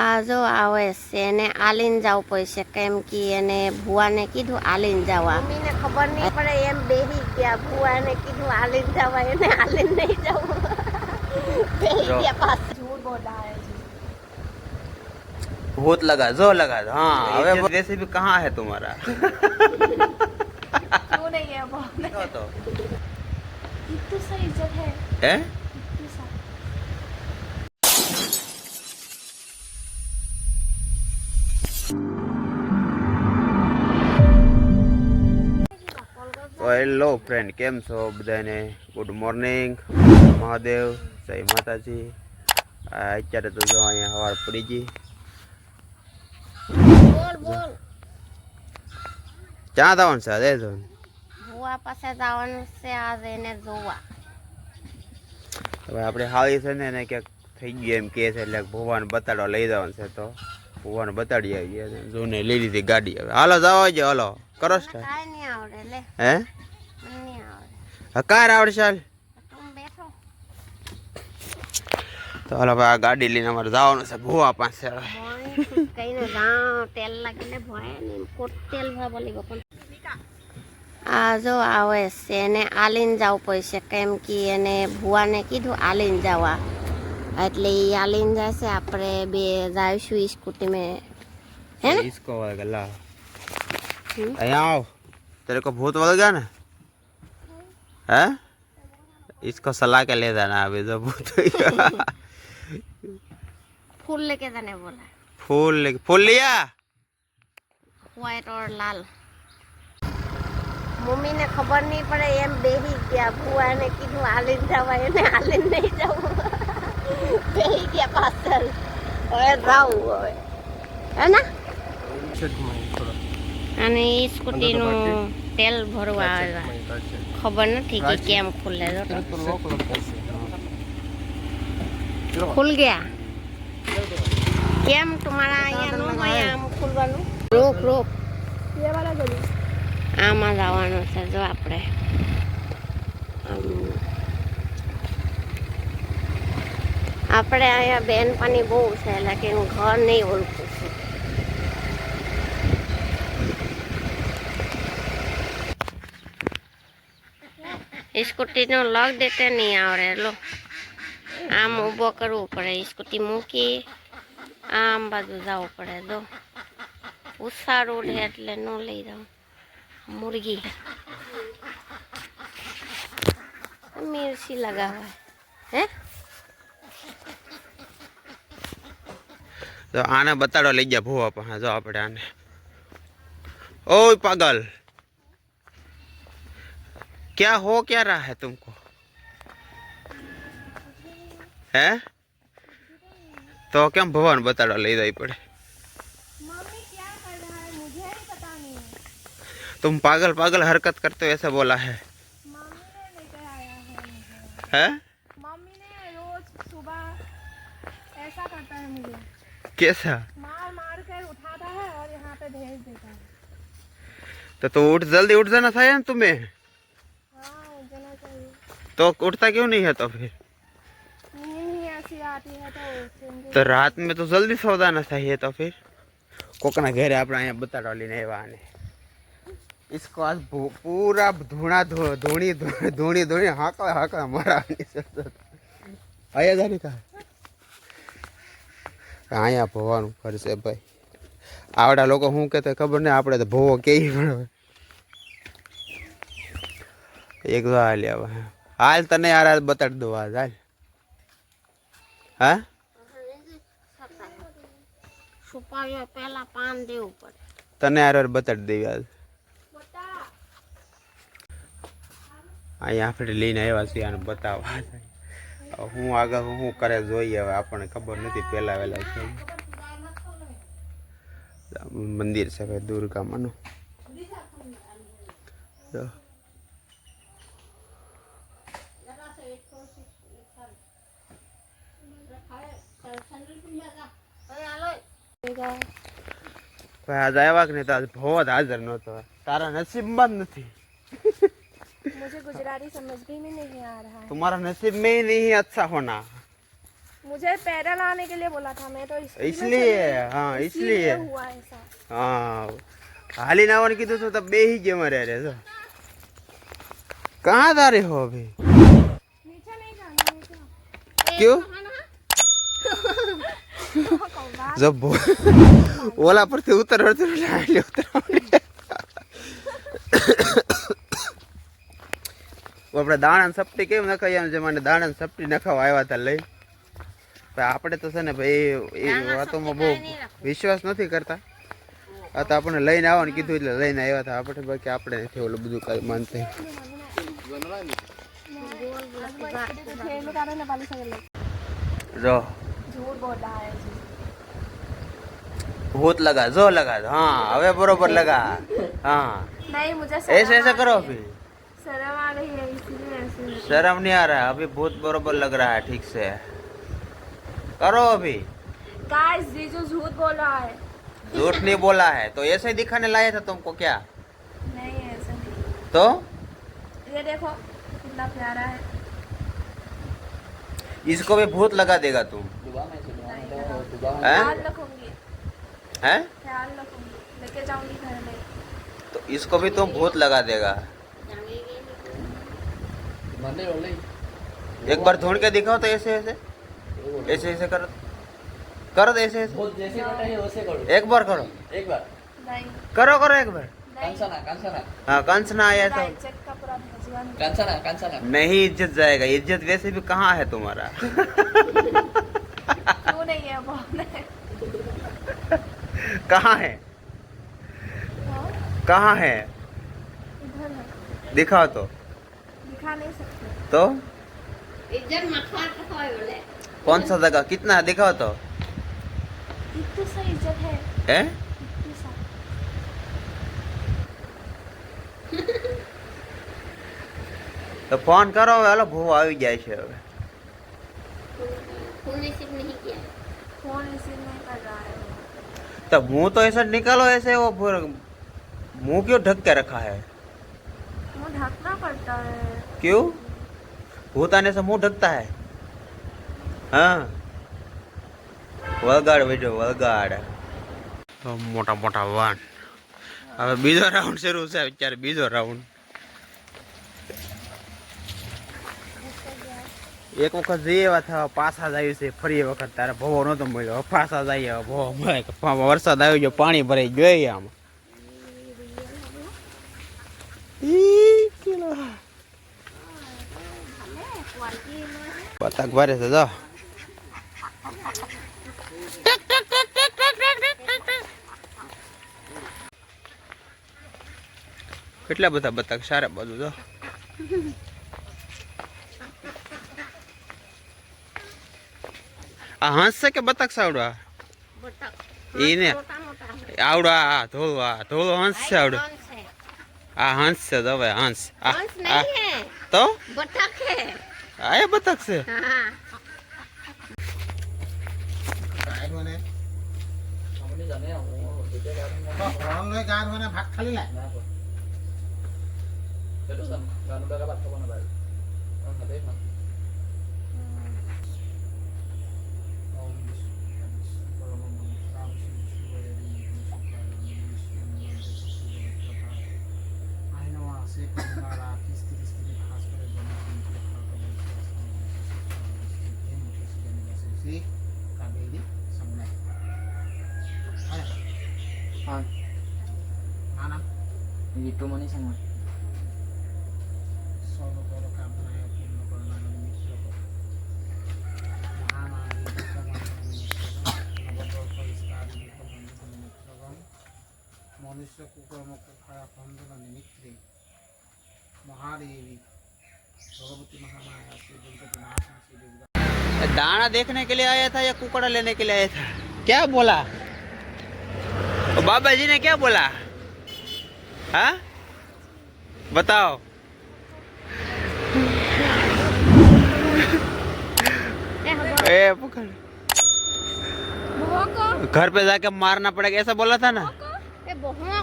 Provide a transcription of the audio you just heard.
આ જો આવે છે એને આલીને જવું પડશે કેમ કે એને ભુવાને કીધું આલીને જવા. મમ્મીને ખબર નહીં પડે એમ બેહી ગયા. ભુવાને કીધું આલીને જવા, એને આલીને નહીં જવું. બેહી ગયા પાસ. झूठ बोल रहा है जी. भूत लगा जो लगा हाँ अबे रेसिपी कहाँ है तुम्हारा क्यों नहीं है वो तो इतनी सा इज्जत है हैं તો હેલો ફ્રેન્ડ કેમ છો બધાને ગુડ મોર્નિંગ મહાદેવ જય માતાજી અત્યારે તો જો અહીંયા સવાર પડી ગઈ બોલ બોલ ક્યાં જવાનું છે આજે ભુવા પાસે જવાનું છે આજે એને જોવા. હવે આપણે હાવી છે ને એને ક્યાંક થઈ ગયું એમ કે છે એટલે ભુવાને બતાડવા લઈ જવાનું છે તો ભુવાને બતાડી આવી જોને લઈ લીધી ગાડી. હવે હાલો જવા જો હાલો કરો સ્ટાર્ટ. કાઈ નહીં આવડે લે હે મને નહીં આવડે. હકાર આવડશે હાલ તું બેઠો. તો હાલો ભાઈ આ ગાડી લઈને અમારે જવાનું છે ભુવા પાસે. હવે કઈને જાઉં તેલ લાગીને ભોય ને કોટ તેલ બોલી ગયો પણ આ જો આવે છે એને આલીને જવું પડશે કેમ કે એને ભુવાને કીધું આલીને જવા એટલે એ આલીને જશે. આપણે બે જાઈશું સ્કૂટી में है ना. इसको गला यहाँ आओ तेरे को भूत वल गया ना है इसको सलाह के ले जाना अभी जो भूत फूल लेके जाने बोला. फूल लिया व्हाइट और लाल. मम्मी ने खबर नहीं पड़े एम बेही गया. भुवाने કીધું આલીને જવા, એને આલીને નહીં જવું. બેહી ગયા પાછળ. હવે જાવું હવે હે ને. અને સ્કૂટી નું તેલ ભરવા આવ્યા. ખબર નથી કે કેમ ખુલે. ખુલ ગયા કેમ તમારા અહીંયા નો હોય આમ ખુલવાનું. રોક રોક એ વાળા ગલી આમાં જવાનું છે જો આપણે. આપણે અહીંયા બેનપણી બહુ છે લેકિન ઘર નહીં ઓળખું છું. સ્કૂટી નો લોક દેતે નહીં આવડે. લો આમ ઊભો કરવું પડે. સ્કૂટી મૂકી આમ બાજુ જવું પડે. જો ઉષા રોડ હે એટલે ન લઈ જાઉં. मुर्गी मिर्ची लगा हुआ है तो आने बताड़ो ले गया भूवा पर जो आप आने ओ पागल क्या हो क्या रहा है तुमको है तो क्या भगवान बताड़ो ले जाई पड़े. तुम पागल पागल हरकत करते हो ऐसा बोला है. मम्मी ने लेकर आया है मुझे. है मम्मी ने रोज सुबह ऐसा करता है मुझे. कैसा मार मार कर उठाता है और यहाँ पे भेज देता है. तो उठ जल्दी उठ जाना था ना तुम्हें. हाँ उठ जाना चाहिए. तो उठता क्यों नहीं है तो फिर नींद ऐसी आती है तो उठेंगे. तो रात में तो जल्दी सो जाना चाहिए. तो फिर कोकना घेरे अपना यहाँ बताड़ो लेने आने इसको आज पूरा धूणा धूणी धूणी धूणी हाकला हाकला मरा आया जाने का અહીંયા ભવાનું ફરશે ભાઈ. આવડા લોકો શું કહેતા ખબર નહીં. આપણે તો ભોવો કેવી પણ એક તો હાલ હાલ તને યાર બતાડી દો આજ હાલ. હા છુપાવ્યા પહેલા પાન દેવું પડે. તને યાર બતાડી દેવી આજ. અહીંયા આપણે લઈને આવ્યા છીએ આને બતાવવા. હું આગળ શું કરે જોઈએ હવે આપણને ખબર નથી. પહેલા વહેલા છે મંદિર છે ભાઈ દુર્ગામાનું. આજ આવ્યા કે નહીં તો આજ ભવો જ હાજર નહોતો. તારા નસીબમાં જ નથી. मुझे गुजराती समझ भी में नहीं आ रहा है. तुम्हारा नसीब में ही नहीं अच्छा होना. मुझे पैदल आने के लिए बोला था, मैं तो इसलिए हाँ इसलिए हुआ ऐसा। हाँ हाली नावन कीधुं तो तब बेही गए मरे रे जो कहाँ जा रहे हो अभी नीचे नहीं जाना है क्या? क्यों जब ओला पर से उतर આપણે દાણા સપટી કેમ નખાય એમ જે મને દાણા સપટી નખાવા આવ્યા હતા લઈ પણ આપણે તો છે ને ભાઈ એ વાતોમાં બહુ વિશ્વાસ નથી કરતા આ તો આપણને લઈને આવવાનું કીધું એટલે લઈને આવ્યા હતા આપણે બાકી આપણે નથી ઓલું બધું કઈ માનતા જો भूत लगा जो लगा हाँ अबे बरोबर लगा हाँ नहीं, मुझे ऐसे ऐसे करो अभी शर्म आ रही है इसलिए ऐसे। शर्म नहीं आ रहा है अभी भूत बरोबर लग रहा है ठीक से करो अभी गाइस जीजू झूठ बोल रहा है। झूठ नहीं बोला है तो ऐसे ही दिखाने लाया था तुमको क्या नहीं ऐसा नहीं। तो ये देखो कितना प्यारा है। इसको भी भूत लगा देगा तुम ख्याल रखूंगी, हैं ख्याल रखूंगी, लेके जाऊंगी घर में। तो इसको भी तुम भूत लगा देगा एक बार ढूंढ के दिखाओ तो ऐसे ऐसे ऐसे ऐसे करो करो तो ऐसे ऐसे एक बार करो नहीं करो करो एक बार नहीं, हाँ कंसना आया तो इज्जत का पूरा भजिया नहीं इज्जत जाएगा इज्जत वैसे भी कहाँ है तुम्हारा क्यों नहीं है, बहुत है। कहाँ है हाँ, कहाँ है इधर है, दिखाओ तो दिखा नहीं सकते। तो इज्जत मखवा तो होय बोले कौन सा जगह कितना है दिखाओ तो इतनी सा इज्जत है, है इतनी सा। तो फोन करो हेलो भू આવી જાય છે હવે फोन रिसीव नहीं किया फोन रिसीव नहीं कर रहा है। तो मुंह तो ऐसा निकालो ऐसे वो मुंह क्यों ढक के रखा है वो ढकना पड़ता है। क्यों भूत आने से मुंह ढकता है हाँ વગાડ વિડિયો વગાડ મોટા મોટા વાન હવે બીજો રાઉન્ડ શરૂ છે અત્યારે બીજો રાઉન્ડ એક વખત જઈએ એવા થવા પાછા જ આવ્યું છે ફરી એ વખત તારે ભવો નતો મળ્યો પાછા જઈએ ભવો મળે વરસાદ આવી ગયો પાણી ભરાઈ જોઈએ આમાં બતક ભરે છે જો કેટલા બધા બતક સારા બાજુ જો આ હંસ છે કે બતક સાવડો बटक એને मोटा मोटा है આવડો આ ધોળો હંસ છે આવડો हंस है આ હંસ છે જો ભાઈ હંસ हंस नहीं है તો बटक है આ એ બતક છે हाँ ভাত খালি নাই itu mana sama मनुष्य कुकर्म को खड़ा बंधन निमित्ते महादेवी भगवती महामाया से जगन्नाथ से दुर्गा दाना देखने के लिए आया था या कुकड़ा लेने के लिए आया था क्या बोला बाबा जी ने क्या बोला हाँ बताओ ए पकड़ बुआ को घर पे जाके मारना पड़ेगा ऐसा बोला था ना ए बहुआ